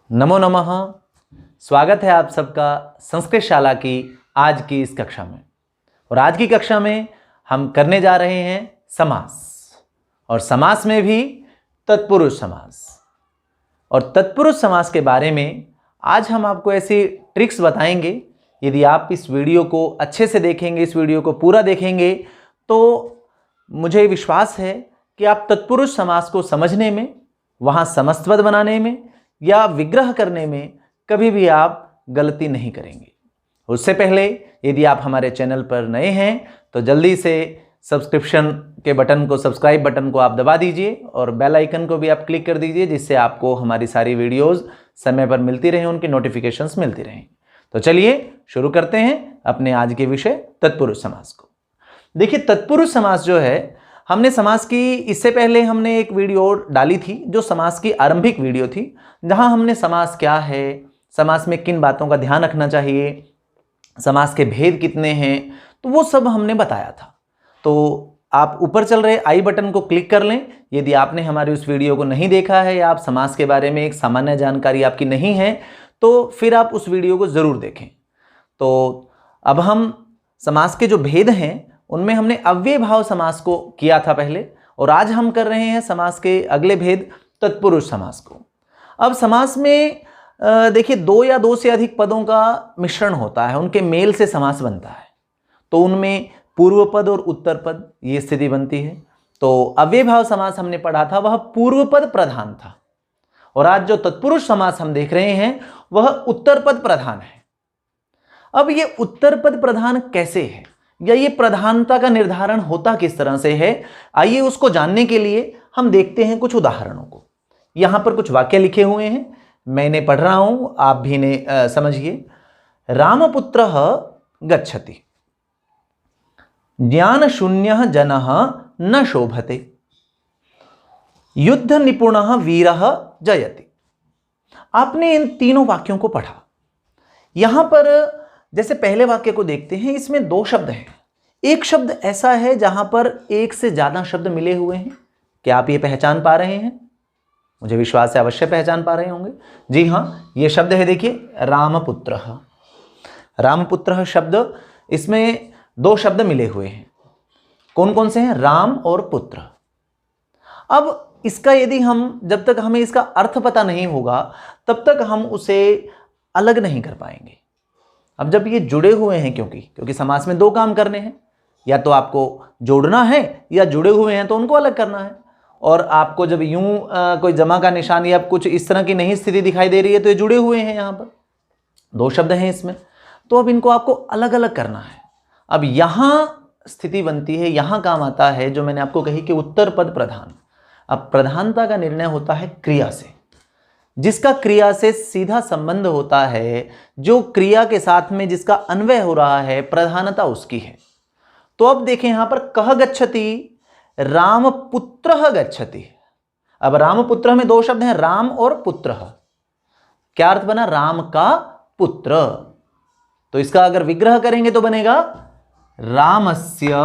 नमो नमः। स्वागत है आप सबका संस्कृत शाला की आज की इस कक्षा में। और आज की कक्षा में हम करने जा रहे हैं समास, और समास में भी तत्पुरुष समास। और तत्पुरुष समास के बारे में आज हम आपको ऐसी ट्रिक्स बताएंगे। यदि आप इस वीडियो को अच्छे से देखेंगे, इस वीडियो को पूरा देखेंगे, तो मुझे विश्वास है कि आप तत्पुरुष समास को समझने में, वहाँ समस्तपद बनाने में या विग्रह करने में कभी भी आप गलती नहीं करेंगे। उससे पहले यदि आप हमारे चैनल पर नए हैं तो जल्दी से सब्सक्रिप्शन के बटन को, सब्सक्राइब बटन को आप दबा दीजिए और बेल आइकन को भी आप क्लिक कर दीजिए, जिससे आपको हमारी सारी वीडियोस समय पर मिलती रहें, उनकी नोटिफिकेशंस मिलती रहें। तो चलिए शुरू करते हैं अपने आज के विषय तत्पुरुष समास को। देखिए, तत्पुरुष समास जो है, हमने समास की इससे पहले हमने एक वीडियो डाली थी जो समास की आरंभिक वीडियो थी, जहां हमने समास क्या है, समास में किन बातों का ध्यान रखना चाहिए, समास के भेद कितने हैं, तो वो सब हमने बताया था। तो आप ऊपर चल रहे आई बटन को क्लिक कर लें यदि आपने हमारी उस वीडियो को नहीं देखा है या आप समास के बारे में एक सामान्य जानकारी आपकी नहीं है, तो फिर आप उस वीडियो को ज़रूर देखें। तो अब हम समास के जो भेद हैं उनमें हमने अव्यय भाव समास को किया था पहले, और आज हम कर रहे हैं समास के अगले भेद तत्पुरुष समास को। अब समास में देखिए, दो या दो से अधिक पदों का मिश्रण होता है, उनके मेल से समास बनता है। तो उनमें पूर्व पद और उत्तर पद, ये स्थिति बनती है। तो अव्यय भाव समास हमने पढ़ा था, वह पूर्व पद प्रधान था, और आज जो तत्पुरुष समास हम देख रहे हैं वह उत्तर पद प्रधान है। अब ये उत्तर पद प्रधान कैसे है, या ये प्रधानता का निर्धारण होता किस तरह से है, आइए उसको जानने के लिए हम देखते हैं कुछ उदाहरणों को। यहां पर कुछ वाक्य लिखे हुए हैं, मैंने पढ़ रहा हूं, आप भी ने समझिए। रामपुत्रः गच्छति, ज्ञान शून्यः जनः न शोभते, युद्ध निपुणः वीरः जयति। आपने इन तीनों वाक्यों को पढ़ा। यहां पर जैसे पहले वाक्य को देखते हैं, इसमें दो शब्द हैं। एक शब्द ऐसा है जहां पर एक से ज्यादा शब्द मिले हुए हैं। क्या आप ये पहचान पा रहे हैं? मुझे विश्वास है अवश्य पहचान पा रहे होंगे। जी हाँ, ये शब्द है, देखिए, रामपुत्रः। रामपुत्रः शब्द, इसमें दो शब्द मिले हुए हैं। कौन कौन से हैं? राम और पुत्र। अब इसका यदि हम, जब तक हमें इसका अर्थ पता नहीं होगा तब तक हम उसे अलग नहीं कर पाएंगे। अब जब ये जुड़े हुए हैं, क्योंकि समास में दो काम करने हैं, या तो आपको जोड़ना है या जुड़े हुए हैं तो उनको अलग करना है। और आपको जब यूं कोई जमा का निशान या कुछ इस तरह की नहीं स्थिति दिखाई दे रही है तो ये जुड़े हुए हैं। यहाँ पर दो शब्द हैं इसमें, तो अब इनको आपको अलग अलग करना है। अब यहाँ स्थिति बनती है, यहाँ काम आता है जो मैंने आपको कही कि उत्तर पद प्रधान। अब प्रधानता का निर्णय होता है क्रिया से, जिसका क्रिया से सीधा संबंध होता है, जो क्रिया के साथ में जिसका अन्वय हो रहा है, प्रधानता उसकी है। तो अब देखें यहां पर कह गच्छति, रामपुत्रः गच्छति। अब रामपुत्र में दो शब्द हैं, राम और पुत्र। क्या अर्थ बना? राम का पुत्र। तो इसका अगर विग्रह करेंगे तो बनेगा रामस्य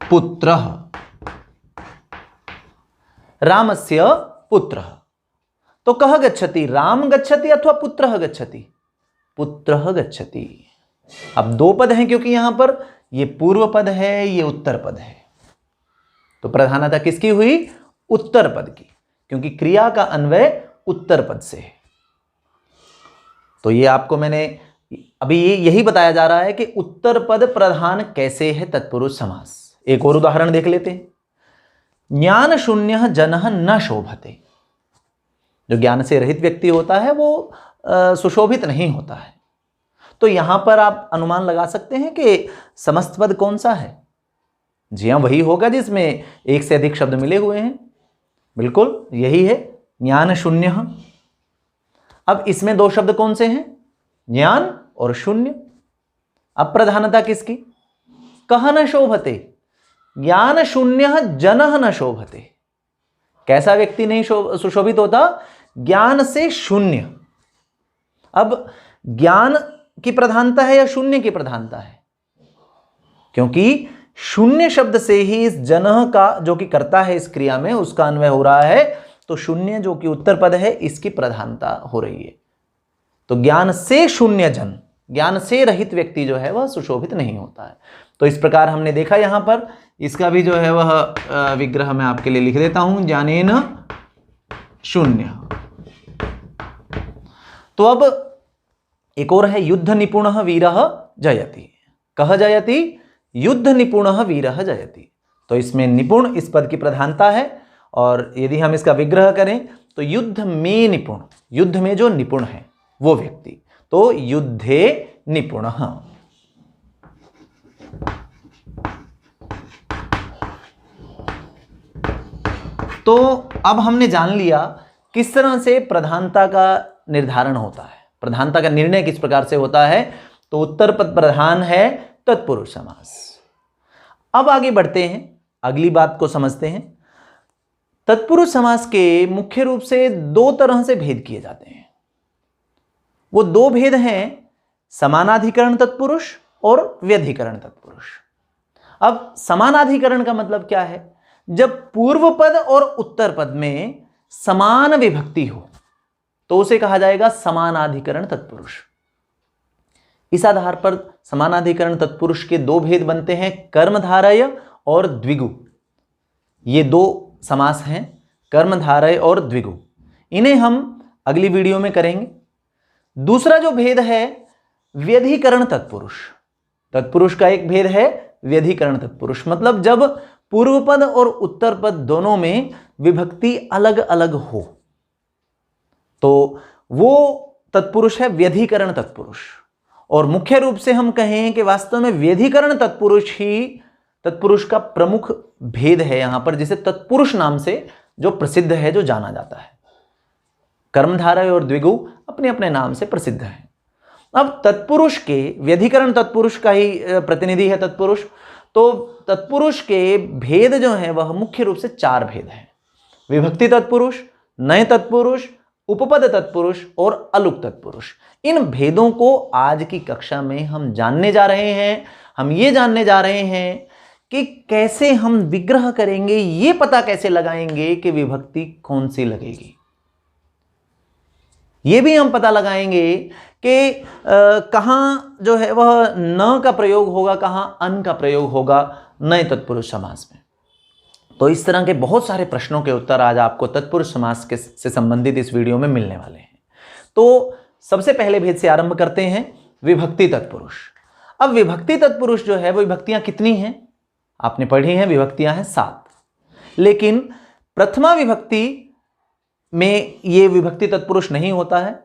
पुत्रः, रामस्य पुत्रः। तो कह गच्छति, राम गच्छति अथवा पुत्रः गच्छति? पुत्रः गच्छति। अब दो पद हैं, क्योंकि यहां पर ये पूर्व पद है, ये उत्तर पद है। तो प्रधानता किसकी हुई? उत्तर पद की, क्योंकि क्रिया का अन्वय उत्तर पद से है। तो ये आपको मैंने अभी यही बताया जा रहा है कि उत्तर पद प्रधान कैसे है तत्पुरुष समास। एक और उदाहरण देख लेते हैं। ज्ञान शून्यः जनः न शोभते। जो ज्ञान से रहित व्यक्ति होता है वो सुशोभित नहीं होता है। तो यहां पर आप अनुमान लगा सकते हैं कि समस्त पद कौन सा है? जी हां, वही होगा जिसमें एक से अधिक शब्द मिले हुए हैं। बिल्कुल यही है, ज्ञान शून्यः। अब इसमें दो शब्द कौन से हैं? ज्ञान और शून्य। अब प्रधानता किसकी? कह न शोभते, ज्ञान शून्यः जनः न शोभते। कैसा व्यक्ति नहीं सुशोभित होता? ज्ञान से शून्य। अब ज्ञान की प्रधानता है या शून्य की प्रधानता है? क्योंकि शून्य शब्द से ही इस जनः का, जो कि करता है इस क्रिया में, उसका अन्वय हो रहा है तो शून्य जो कि उत्तर पद है इसकी प्रधानता हो रही है। तो ज्ञान से शून्य जन, ज्ञान से रहित व्यक्ति जो है वह सुशोभित नहीं होता है। तो इस प्रकार हमने देखा यहां पर, इसका भी जो है वह विग्रह मैं आपके लिए लिख देता हूं, ज्ञानेन शून्य। तो अब एक और है, युद्ध निपुणः वीरः जयति। कह जयति? युद्ध निपुणः वीरः जयति। तो इसमें निपुण इस पद की प्रधानता है, और यदि हम इसका विग्रह करें तो युद्ध में निपुण, युद्ध में जो निपुण है वो व्यक्ति, तो युद्धे निपुणः। तो अब हमने जान लिया किस तरह से प्रधानता का निर्धारण होता है, प्रधानता का निर्णय किस प्रकार से होता है। तो उत्तर पद प्रधान है तत्पुरुष समास। अब आगे बढ़ते हैं, अगली बात को समझते हैं। तत्पुरुष समास के मुख्य रूप से दो तरह से भेद किए जाते हैं। वो दो भेद हैं, समानाधिकरण तत्पुरुष और व्यधिकरण तत्पुरुष। अब समानाधिकरण का मतलब क्या है? जब पूर्व पद और उत्तर पद में समान विभक्ति हो तो उसे कहा जाएगा समानाधिकरण तत्पुरुष। इस आधार पर समानाधिकरण तत्पुरुष के दो भेद बनते हैं, कर्मधारय और द्विगु। ये दो समास हैं, कर्मधारय और द्विगु। इन्हें हम अगली वीडियो में करेंगे। दूसरा जो भेद है व्यधिकरण तत्पुरुष। तत्पुरुष का एक भेद है व्यधिकरण तत्पुरुष, मतलब जब पूर्व पद और उत्तर पद दोनों में विभक्ति अलग अलग हो तो वो तत्पुरुष है व्यधिकरण तत्पुरुष। और मुख्य रूप से हम कहें कि वास्तव में व्यधिकरण तत्पुरुष ही तत्पुरुष का प्रमुख भेद है यहां पर, जिसे तत्पुरुष नाम से जो प्रसिद्ध है, जो जाना जाता है। कर्मधारय और द्विगु अपने अपने नाम से प्रसिद्ध है। अब तत्पुरुष के, व्यधिकरण तत्पुरुष का ही प्रतिनिधि है तत्पुरुष, तो तत्पुरुष के भेद जो है वह मुख्य रूप से चार भेद हैं: विभक्ति तत्पुरुष, नए तत्पुरुष, उपपद तत्पुरुष और अलुक तत्पुरुष। इन भेदों को आज की कक्षा में हम जानने जा रहे हैं। हम ये जानने जा रहे हैं कि कैसे हम विग्रह करेंगे, ये पता कैसे लगाएंगे कि विभक्ति कौन सी लगेगी। ये भी हम पता लगाएंगे कि कहाँ जो है वह न का प्रयोग होगा, कहाँ अन का प्रयोग होगा नए तत्पुरुष समास में। तो इस तरह के बहुत सारे प्रश्नों के उत्तर आज आपको तत्पुरुष समास के से संबंधित इस वीडियो में मिलने वाले हैं। तो सबसे पहले भेद से आरंभ करते हैं, विभक्ति तत्पुरुष। अब विभक्ति तत्पुरुष जो है वो विभक्तियां कितनी हैं? आपने पढ़ी हैं, विभक्तियां हैं 7। लेकिन प्रथमा विभक्ति में ये विभक्ति तत्पुरुष नहीं होता है,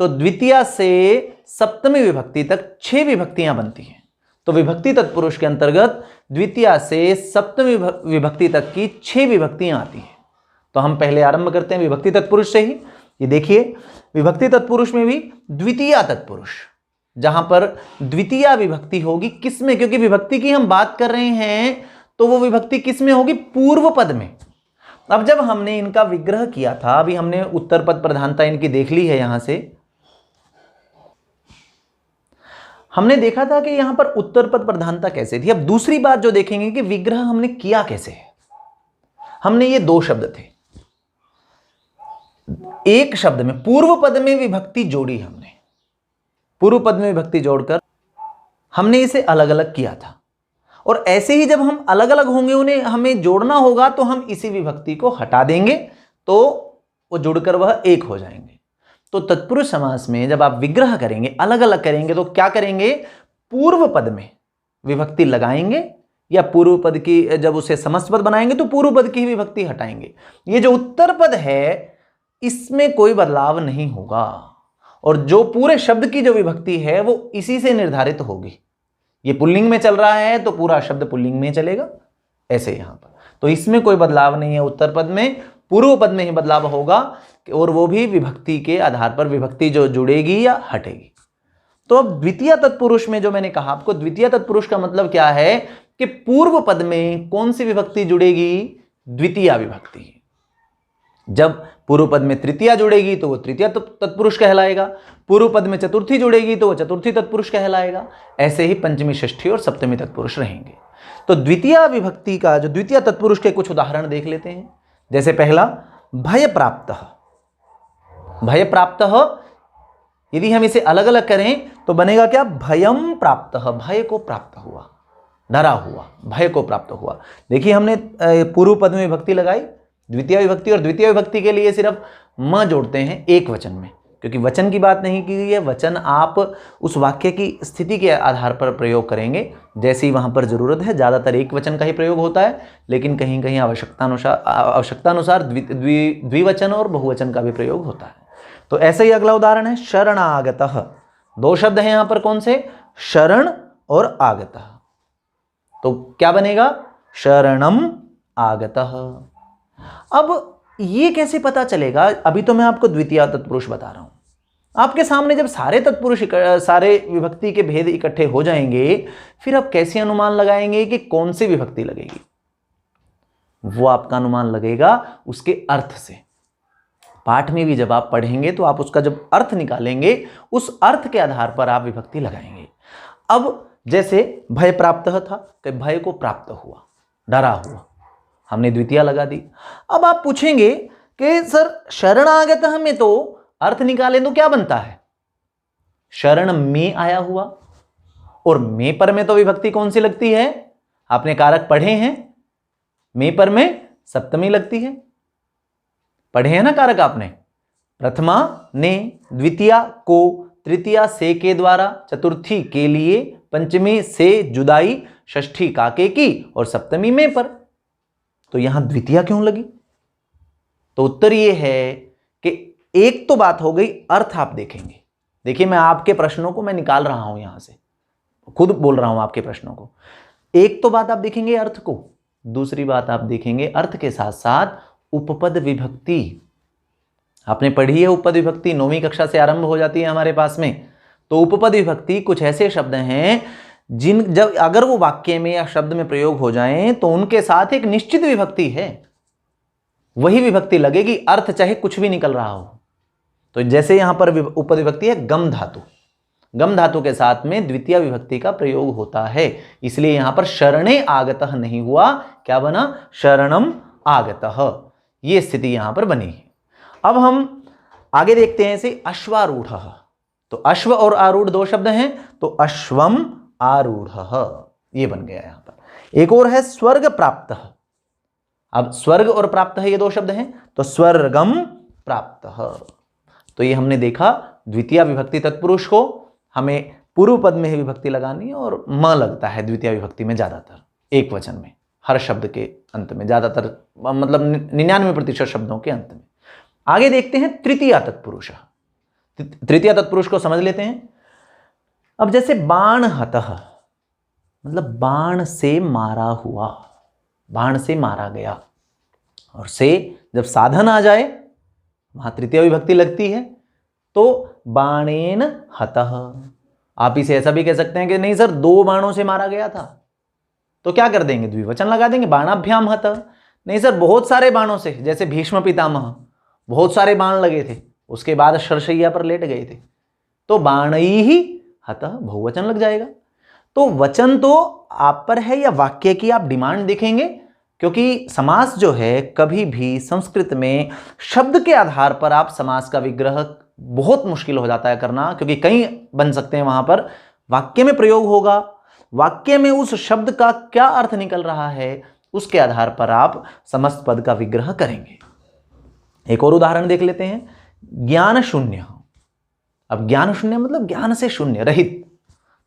तो द्वितीया से सप्तमी विभक्ति तक 6 विभक्तियां बनती हैं। तो विभक्ति तत्पुरुष के अंतर्गत द्वितीया से सप्तमी विभक्ति तक की 6 विभक्तियां आती हैं। तो हम पहले आरंभ करते हैं विभक्ति तत्पुरुष से ही। ये देखिए, विभक्ति तत्पुरुष में भी द्वितीया तत्पुरुष, जहां पर द्वितीया विभक्ति होगी किसमें? क्योंकि विभक्ति की हम बात कर रहे हैं तो वो विभक्ति किसमें होगी? पूर्व पद में। अब जब हमने इनका विग्रह किया था, अभी हमने उत्तर पद प्रधानता इनकी देख ली है, यहां से हमने देखा था कि यहां पर उत्तर पद प्रधानता कैसे थी। अब दूसरी बात जो देखेंगे कि विग्रह हमने किया कैसे है। हमने ये 2 शब्द थे, एक शब्द में पूर्व पद में विभक्ति जोड़ी, हमने पूर्व पद में विभक्ति जोड़कर हमने इसे अलग अलग किया था। और ऐसे ही जब हम अलग अलग होंगे, उन्हें हमें जोड़ना होगा, तो हम इसी विभक्ति को हटा देंगे तो वो जुड़कर वह एक हो जाएंगे। तो तत्पुरुष समास में जब आप विग्रह करेंगे, अलग अलग करेंगे, तो क्या करेंगे? पूर्व पद में विभक्ति लगाएंगे, या पूर्व पद की जब उसे समस्त पद बनाएंगे तो पूर्व पद की ही विभक्ति हटाएंगे। ये जो उत्तर पद है इसमें कोई बदलाव नहीं होगा, और जो पूरे शब्द की जो विभक्ति है वो इसी से निर्धारित होगी। ये पुल्लिंग में चल रहा है तो पूरा शब्द पुल्लिंग में चलेगा, ऐसे यहां पर। तो इसमें कोई बदलाव नहीं है। उत्तर पद में पूर्व पद में ही बदलाव होगा, और वो भी विभक्ति के आधार पर, विभक्ति जो जुड़ेगी या हटेगी। तो अब द्वितीय तत्पुरुष में जो मैंने कहा आपको, द्वितीय तत्पुरुष का मतलब क्या है कि पूर्व पद में कौन सी विभक्ति जुड़ेगी? द्वितीय विभक्ति। जब पूर्व पद में तृतीया जुड़ेगी तो वो तृतीय तत्पुरुष कहलाएगा, पूर्व पद में चतुर्थी जुड़ेगी तो वो चतुर्थी तत्पुरुष कहलाएगा। ऐसे ही पंचमी, षष्ठी और सप्तमी तत्पुरुष रहेंगे। तो द्वितीय विभक्ति का जो द्वितीय तत्पुरुष के कुछ उदाहरण देख लेते हैं। जैसे पहला, भय प्राप्तः। भय प्राप्तः, यदि हम इसे अलग अलग करें तो बनेगा क्या? भयम प्राप्तः, भय को प्राप्त हुआ, डरा हुआ, भय को प्राप्त हुआ। देखिए हमने पूर्व पद में विभक्ति लगाई, द्वितीय विभक्ति, और द्वितीय विभक्ति के लिए सिर्फ म जोड़ते हैं एक वचन में, क्योंकि वचन की बात नहीं की गई है। वचन आप उस वाक्य की स्थिति के आधार पर प्रयोग करेंगे, जैसी वहां पर जरूरत है। ज़्यादातर एक वचन का ही प्रयोग होता है, लेकिन कहीं कहीं आवश्यकता अनुसार द्विवचन और बहुवचन का भी प्रयोग होता है। तो ऐसे ही अगला उदाहरण है शरणागतः। दो शब्द हैं यहां पर, कौन से? शरण और आगतः। तो क्या बनेगा? शरणम आगतः। अब ये कैसे पता चलेगा? अभी तो मैं आपको द्वितीय तत्पुरुष बता रहा हूं। आपके सामने जब सारे तत्पुरुष, सारे विभक्ति के भेद इकट्ठे हो जाएंगे, फिर आप कैसे अनुमान लगाएंगे कि कौन सी विभक्ति लगेगी? वो आपका अनुमान लगेगा उसके अर्थ से। पाठ में भी जब आप पढ़ेंगे तो आप उसका जब अर्थ निकालेंगे, उस अर्थ के आधार पर आप विभक्ति लगाएंगे। अब जैसे भय प्राप्त था, कि भय को प्राप्त हुआ, डरा हुआ, हमने द्वितीय लगा दी। अब आप पूछेंगे कि सर शरणागतः में तो अर्थ निकालें तो क्या बनता है? शरण में आया हुआ, और में पर में तो विभक्ति कौन सी लगती है? आपने कारक पढ़े हैं, में पर में सप्तमी लगती है, पढ़े हैं ना कारक आपने। प्रथमा ने, द्वितीया को, तृतीया से के द्वारा, चतुर्थी के लिए, पंचमी से जुदाई, षष्ठी काके की, और सप्तमी में पर। तो यहां द्वितीया क्यों लगी? तो उत्तर यह है कि एक तो बात हो गई, अर्थ आप देखेंगे। देखिए मैं आपके प्रश्नों को मैं निकाल रहा हूं, यहां से खुद बोल रहा हूं आपके प्रश्नों को। एक तो बात आप देखेंगे अर्थ को, दूसरी बात आप देखेंगे अर्थ के साथ साथ उपपद विभक्ति। आपने पढ़ी है उपपद विभक्ति, 9वीं कक्षा से आरंभ हो जाती है हमारे पास में। तो उपपद विभक्ति कुछ ऐसे शब्द हैं जिन जब अगर वो वाक्य में या शब्द में प्रयोग हो जाएं तो उनके साथ एक निश्चित विभक्ति है, वही विभक्ति लगेगी, अर्थ चाहे कुछ भी निकल रहा हो। तो जैसे यहां पर उपपद विभक्ति है गम धातु, गम धातु के साथ में द्वितीय विभक्ति का प्रयोग होता है, इसलिए यहां पर शरणे आगतः नहीं हुआ, क्या बना? शरणम आगतः। ये स्थिति यहां पर बनी है। अब हम आगे देखते हैं इसे अश्वारूढ़। तो अश्व और आरूढ़ दो शब्द हैं, तो अश्वम आरूढ़, ये बन गया यहां पर। एक और है स्वर्ग प्राप्त। अब स्वर्ग और प्राप्त ये दो शब्द हैं, तो स्वर्गम प्राप्त। तो ये हमने देखा द्वितीय विभक्ति तत्पुरुष को हमें पूर्व पद में ही विभक्ति लगानी है, और म लगता है द्वितीय विभक्ति में ज्यादातर, एक वचन में, हर शब्द के अंत में, ज्यादातर मतलब 99% शब्दों के अंत में। आगे देखते हैं तृतीय तत्पुरुष। तृतीय तत्पुरुष को समझ लेते हैं। अब जैसे बाण हतः, मतलब बाण से मारा हुआ, बाण से मारा गया, और से जब साधन आ जाए वहां तृतीय विभक्ति लगती है, तो बाणेन हतः। आप इसे ऐसा भी कह सकते हैं कि नहीं सर 2 बाणों से मारा गया था, तो क्या कर देंगे? द्विवचन लगा देंगे, बाणाभ्याम हतः। नहीं सर बहुत सारे बाणों से, जैसे भीष्म पितामह, बहुत सारे बाण लगे थे, उसके बाद शरशैया पर लेट गए थे, तो बाणई ही हतः, बहुवचन लग जाएगा। तो वचन तो आप पर है, या वाक्य की आप डिमांड देखेंगे, क्योंकि समास जो है कभी भी संस्कृत में शब्द के आधार पर आप समास का विग्रह बहुत मुश्किल हो जाता है करना, क्योंकि कई बन सकते हैं। वहां पर वाक्य में प्रयोग होगा, वाक्य में उस शब्द का क्या अर्थ निकल रहा है, उसके आधार पर आप समस्त पद का विग्रह करेंगे। एक और उदाहरण देख लेते हैं, ज्ञान शून्य। अब ज्ञान शून्य मतलब ज्ञान से शून्य, रहित,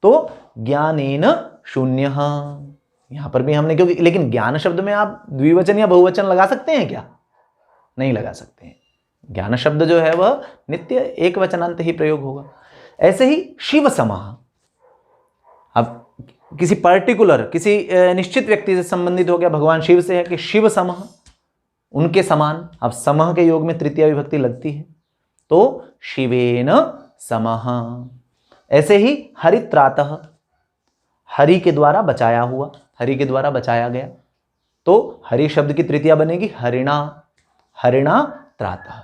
तो ज्ञानेन शून्य। यहां पर भी हमने, क्योंकि लेकिन ज्ञान शब्द में आप द्विवचन या बहुवचन लगा सकते हैं क्या? नहीं लगा सकते हैं। ज्ञान शब्द जो है वह नित्य एक वचनांत ही प्रयोग होगा। ऐसे ही शिव समः। अब किसी पर्टिकुलर, किसी निश्चित व्यक्ति से संबंधित हो गया, भगवान शिव से है कि शिव समः, उनके समान। अब समः के योग में तृतीय विभक्ति लगती है, तो शिवेन समः। ऐसे ही हरित्रातः, हरि के द्वारा बचाया हुआ, हरि के द्वारा बचाया गया, तो हरि शब्द की तृतीया बनेगी हरिणा, हरिणा त्रातः।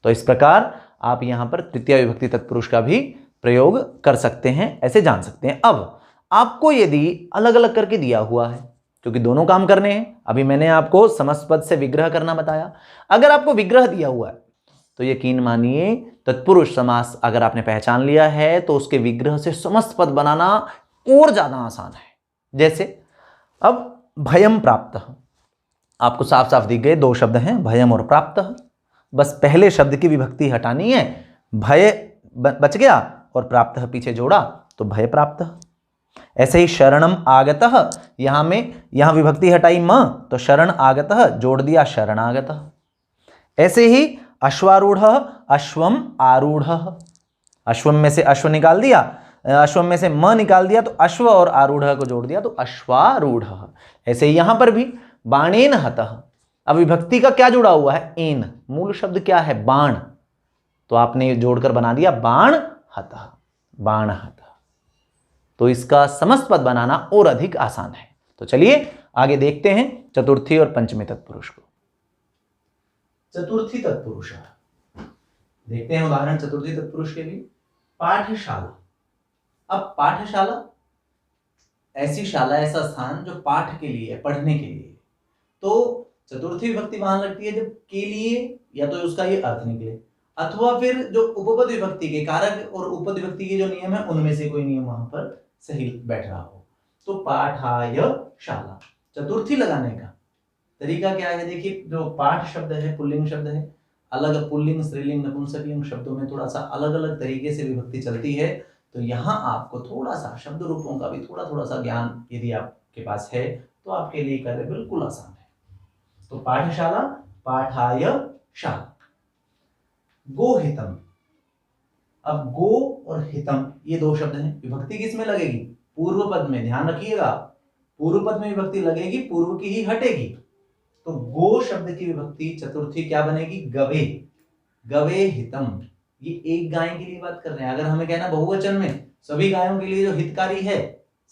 तो इस प्रकार आप यहां पर तृतीय विभक्ति तत्पुरुष का भी प्रयोग कर सकते हैं, ऐसे जान सकते हैं। अब आपको यदि अलग अलग करके दिया हुआ है, क्योंकि दोनों काम करने हैं। अभी मैंने आपको समस्त पद से विग्रह करना बताया। अगर आपको विग्रह दिया हुआ है तो यकीन मानिए तत्पुरुष समास अगर आपने पहचान लिया है तो उसके विग्रह से समस्त पद बनाना और ज्यादा आसान है। जैसे अब भयम प्राप्त, आपको साफ साफ दिख गए, दो शब्द हैं भयम और प्राप्त। बस पहले शब्द की विभक्ति हटानी है, भय बच गया और प्राप्त पीछे जोड़ा तो भय प्राप्त। ऐसे ही शरणम आगतः, यहां विभक्ति हटाई म तो शरण आगतः जोड़ दिया शरणागतः। ऐसे ही अश्वारूढ़ अश्वम आरूढ़, अश्वम में से अश्व निकाल दिया, अश्वम में से म निकाल दिया तो अश्व और आरूढ़ को जोड़ दिया तो अश्वारूढ़। ऐसे ही यहां पर भी बाणेन हतः, अब विभक्ति का क्या जुड़ा हुआ है, एन, मूल शब्द क्या है बाण, तो आपने जोड़कर बना दिया बाण हतः, बाण हतः। तो इसका समस्त पद बनाना और अधिक आसान है। तो चलिए आगे देखते हैं चतुर्थी और पंचमी तत्पुरुष को। चतुर्थी तत्पुरुष देखते हैं उदाहरण चतुर्थी तत्पुरुष के लिए। पाठशाला, अब पाठशाला ऐसी शाला, ऐसा स्थान जो पाठ के लिए, पढ़ने के लिए, तो चतुर्थी विभक्ति वहां लगती है जब के लिए या तो उसका ये अर्थ निकले, अथवा फिर जो उपपद विभक्ति के कारक और उपपद विभक्ति के जो नियम है उनमें से कोई नियम वहां पर सही बैठ रहा हो। तो पाठाय शाला, चतुर्थी लगाने का तरीका क्या है, देखिए जो पाठ शब्द है पुल्लिंग शब्द है, अलग पुल्लिंग स्त्रीलिंग नपुंसकलिंग शब्दों में थोड़ा सा अलग अलग तरीके से विभक्ति चलती है। तो यहाँ आपको थोड़ा सा शब्द रूपों का भी थोड़ा सा ज्ञान यदि आपके पास है तो आपके लिए कार्य बिल्कुल आसान है। तो पाठशाला, पाठाय शाला। गोहितम, अब गो और हितम ये दो शब्द हैं, विभक्ति किसमें लगेगी, पूर्व पद में। ध्यान रखिएगा पूर्व पद में विभक्ति लगेगी, पूर्व की ही हटेगी। तो गो शब्द की विभक्ति चतुर्थी क्या बनेगी, गवे, गवे हितम। ये एक गाय के लिए बात कर रहे हैं। अगर हमें कहना बहुवचन में सभी गायों के लिए जो हितकारी है,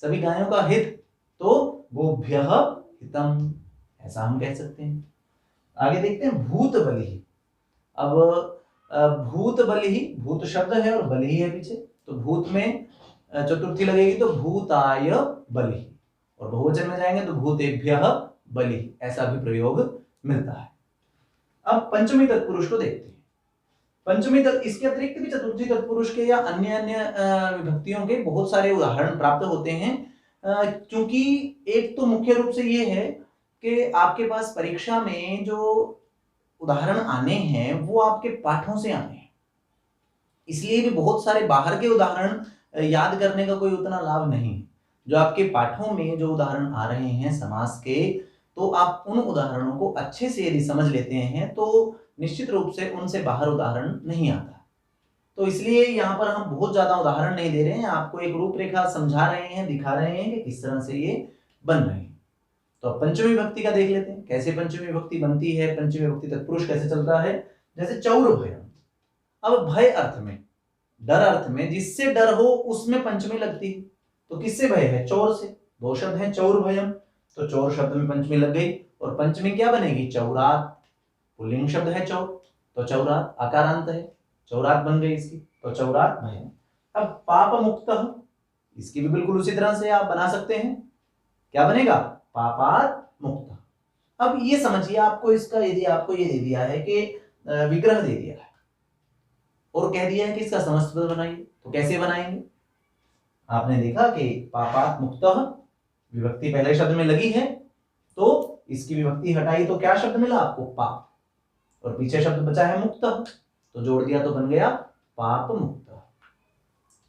सभी गायों का हित, तो गोभ्यः हितम, ऐसा हम कह सकते हैं। आगे देखते हैं भूत बलि। अब भूत बलि, भूत शब्द है और बलि है पीछे, तो भूत में चतुर्थी लगेगी तो भूताय बलि, और बहुवचन में जाएंगे तो भूतेभ्यः बलि, ऐसा भी प्रयोग मिलता है। अब पंचमी तत्पुरुष को देखते हैं। पंचमी तत्पुरुष, इसके अतिरिक्त भी चतुर्थी तत्पुरुष के या अन्य विभक्तियों के बहुत सारे उदाहरण प्राप्त होते हैं। क्योंकि एक तो मुख्य रूप से ये है कि आपके पास परीक्षा में जो उदाहरण आने हैं वो आपके पाठों से आने हैं, इसलिए भी बहुत सारे बाहर के उदाहरण याद करने का कोई उतना लाभ नहीं। जो आपके पाठों में जो उदाहरण आ रहे हैं समास के, तो आप उन उदाहरणों को अच्छे से यदि समझ लेते हैं तो निश्चित रूप से उनसे बाहर उदाहरण नहीं आता। तो इसलिए यहाँ पर हम बहुत ज्यादा उदाहरण नहीं दे रहे हैं, आपको एक रूपरेखा समझा रहे हैं, दिखा रहे हैं कि किस तरह से ये बन रहे हैं। तो पंचमी विभक्ति का देख लेते हैं, कैसे पंचमी विभक्ति बनती है, पंचमी विभक्ति तत्पुरुष कैसे चलता है। जैसे चौर भयम, अब भय अर्थ में, डर अर्थ में, जिससे डर हो उसमें पंचमी लगती है। तो किससे भय है, चौर से। दो शब्द हैं चौर भयम, तो चौर शब्द में पंचमी लग गई, और पंचमी क्या बनेगी, चौरात। पुल्लिंग शब्द है चौर, तो चौरात, आकारांत है, चौरात बन गई इसकी, तो चौरात भयम। अब पाप मुक्त, इसकी भी बिल्कुल उसी तरह से आप बना सकते हैं, क्या बनेगा, पापात मुक्त। अब ये समझिए, आपको इसका यदि आपको ये दे दिया है कि विग्रह दे दिया है और कह दिया है कि इसका समस्त पद बनाइए, तो कैसे बनाएंगे। आपने देखा कि पापात मुक्त विभक्ति पहले शब्द में लगी है, तो इसकी विभक्ति हटाई तो क्या शब्द मिला आपको, पाप, और पीछे शब्द बचा है मुक्त, तो जोड़ दिया तो बन गया पाप मुक्त।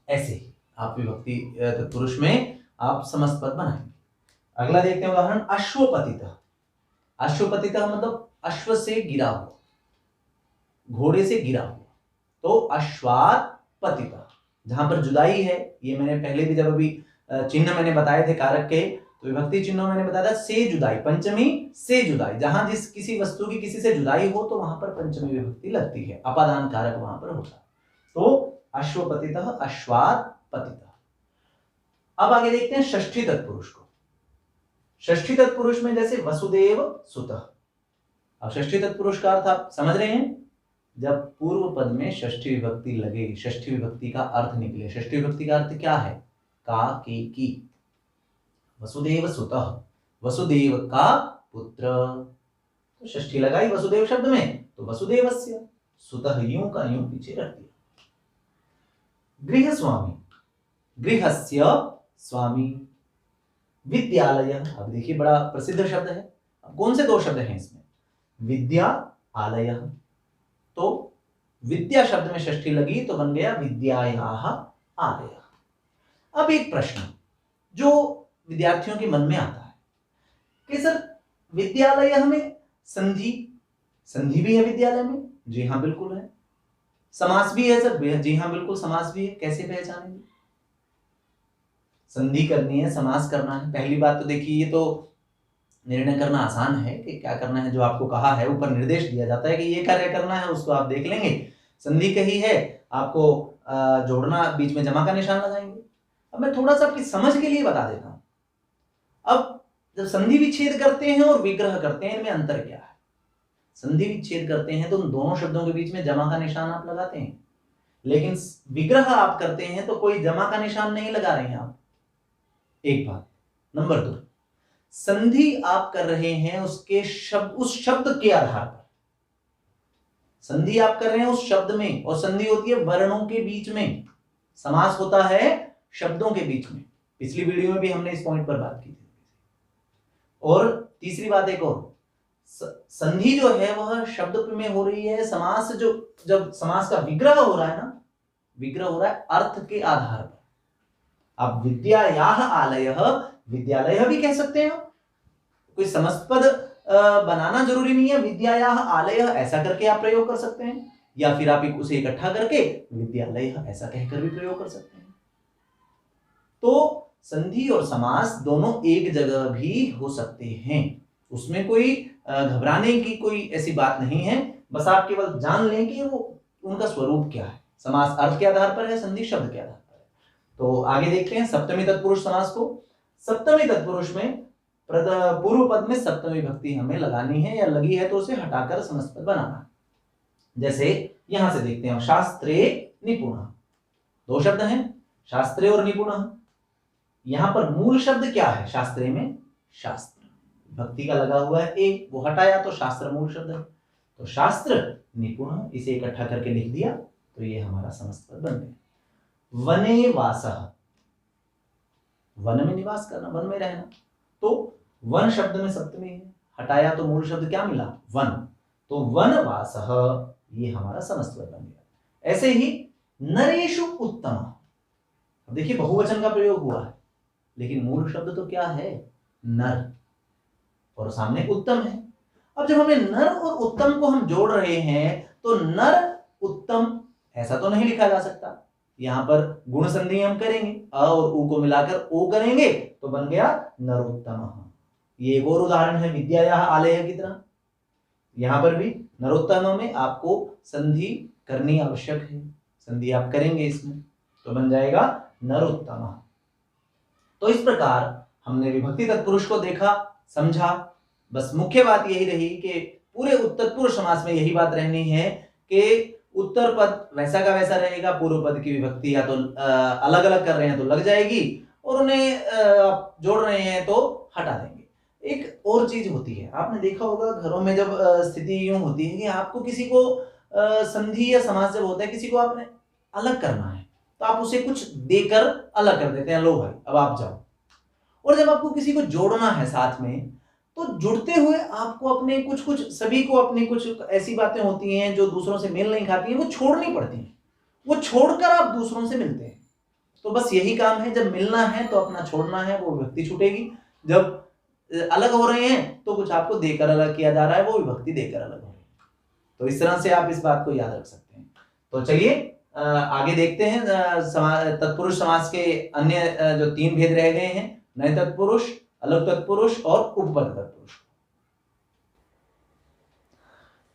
ऐसे ही आप विभक्ति तत्पुरुष में आप समस्त पद बनाएंगे। अगला देखते हैं उदाहरण अश्वपतितः। अश्वपतितः मतलब अश्व से गिरा हुआ, घोड़े से गिरा हुआ, तो अश्वात पतितः। जहां पर जुदाई है, ये मैंने पहले भी जब अभी चिन्ह मैंने बताए थे कारक के, तो विभक्ति चिन्हों मैंने बताया था से जुदाई, पंचमी से जुदाई, जहां जिस किसी वस्तु की किसी से जुदाई हो तो वहां पर पंचमी विभक्ति लगती है, अपादान कारक वहां पर होता है। तो अश्वपतितः, अश्वात पतितः। अब आगे देखते हैं षष्ठी तत्पुरुष को। षष्ठी तत्पुरुष में जैसे वसुदेव सुतः। अब षष्ठी तत्पुरुष का अर्थ आप समझ रहे हैं, जब पूर्व पद में षष्ठी विभक्ति लगे, षष्ठी विभक्ति का अर्थ निकले। षष्ठी विभक्ति का अर्थ क्या है, का, की। वसुदेव सुतः, वसुदेव का पुत्र। तो षष्ठी लगाई वसुदेव शब्द में, तो वसुदेवस्य, सुतः यूं का यूं पीछे रख दिया। गृह स्वामी, गृहस्य स्वामी। विद्यालय, अब देखिए बड़ा प्रसिद्ध शब्द है। अब कौन से दो शब्द हैं इसमें? विद्या, आलय। तो विद्या शब्द में षष्ठी लगी तो बन गया विद्यायाः आलय। अब एक प्रश्न जो विद्यार्थियों के मन में आता है कि सर विद्यालय में संधि, संधि भी है विद्यालय में? जी हाँ बिल्कुल है। समास भी है सर? जी हाँ बिल्कुल समास भी है। कैसे पहचानेंगे? संधि करनी है, समास करना है। पहली बात तो देखिए ये तो निर्णय करना आसान है कि क्या करना है। जो आपको कहा है, ऊपर निर्देश दिया जाता है कि ये कार्य करना है, उसको आप देख लेंगे। संधि कही है, आपको जोड़ना, बीच में जमा का निशान लगाएंगे। अब मैं थोड़ा सा आपकी समझ के लिए बता देता हूं। अब जब संधि विच्छेद करते हैं और विग्रह करते हैं, इनमें अंतर क्या है? संधि विच्छेद करते हैं तो उन दोनों शब्दों के बीच में जमा का निशान आप लगाते हैं, लेकिन विग्रह आप करते हैं तो कोई जमा का निशान नहीं लगा रहे हैं आप। एक बात। नंबर 2, संधि आप कर रहे हैं उसके शब्द, उस शब्द के आधार पर। संधि आप कर रहे हैं उस शब्द में, और संधि होती है वर्णों के बीच में। समास होता है शब्दों के बीच में। पिछली वीडियो में भी हमने इस पॉइंट पर बात की थी। और तीसरी बात एक और, संधि जो है वह शब्द में हो रही है। समास जो, जब समास का विग्रह हो रहा है ना, विग्रह हो रहा है अर्थ के आधार पर। आप विद्यायाः आलयः, विद्यालय भी कह सकते हैं। कोई समस्पद बनाना जरूरी नहीं है। विद्यायाः आलयः ऐसा करके आप प्रयोग कर सकते हैं, या फिर आप उसे इकट्ठा करके विद्यालय ऐसा कहकर भी प्रयोग कर सकते हैं। तो संधि और समास दोनों एक जगह भी हो सकते हैं, उसमें कोई घबराने की कोई ऐसी बात नहीं है। बस आप केवल जान लें कि वो उनका स्वरूप क्या है। समास अर्थ के आधार पर है, संधि शब्द के आधार पर है। तो आगे देखते हैं सप्तमी तत्पुरुष समास को। सप्तमी तत्पुरुष में पूर्व पद में सप्तमी विभक्ति हमें लगानी है, या लगी है तो उसे हटाकर समस्त पद बनाना। जैसे यहां से देखते हैं, शास्त्रे निपुण, दो शब्द हैं, शास्त्रे और निपुण। यहां पर मूल शब्द क्या है शास्त्रे में? शास्त्र। भक्ति का लगा हुआ है एक, वो हटाया तो शास्त्र मूल शब्द है। तो शास्त्र निपुण, इसे इकट्ठा करके लिख दिया तो ये हमारा समस्त पद बन गया। वने वासः, वन में निवास करना, वन में रहना। तो वन शब्द में सप्तमी है, हटाया तो मूल शब्द क्या मिला? वन। तो वन वासः, ये हमारा समस्त पद बन गया। ऐसे ही नरेषु उत्तम, अब देखिए बहुवचन का प्रयोग हुआ है, लेकिन मूल शब्द तो क्या है? नर, और सामने उत्तम है। अब जब हमें नर और उत्तम को हम जोड़ रहे हैं तो नर उत्तम ऐसा तो नहीं लिखा जा सकता। यहां पर गुण संधि हम करेंगे, अ और उ को मिलाकर ओ करेंगे तो बन गया नरोत्तम। ये एक और उदाहरण है विद्यायाः आलयः की तरह। यहां पर भी नरोत्तम में आपको संधि करनी आवश्यक है। संधि आप करेंगे इसमें तो बन जाएगा नरोत्तम। तो इस प्रकार हमने विभक्ति तत्पुरुष को देखा, समझा। बस मुख्य बात यही रही कि पूरे तत्पुरुष समास में यही बात रहनी है कि उत्तर पद वैसा का वैसा रहेगा, पूर्व पद की विभक्ति या तो अलग अलग कर रहे हैं तो लग जाएगी, और उन्हें जोड़ रहे हैं तो हटा देंगे। एक और चीज होती है, आपने देखा होगा घरों में जब स्थिति यूं होती है कि आपको किसी को संधि या समास जब होता है, किसी को आपने अलग करना है तो आप उसे कुछ देकर अलग कर देते हैं, लो भाई अब आप जाओ। और जब आपको किसी को जोड़ना है साथ में, तो जुड़ते हुए आपको अपने कुछ सभी को अपनी कुछ ऐसी बातें होती हैं जो दूसरों से मेल नहीं खाती हैं, वो छोड़नी पड़ती हैं। वो छोड़कर आप दूसरों से मिलते हैं। तो बस यही काम है, जब मिलना है तो अपना छोड़ना है, वो विभक्ति छूटेगी। जब अलग हो रहे हैं तो कुछ आपको देकर अलग किया जा रहा है, वो विभक्ति देकर अलग हो रही है। तो इस तरह से आप इस बात को याद रख सकते हैं। तो चलिए आगे देखते हैं तत्पुरुष समास के अन्य जो 3 भेद रह गए हैं, नए तत्पुरुष, अलग तत्पुरुष और उपपद तत्पुरुष।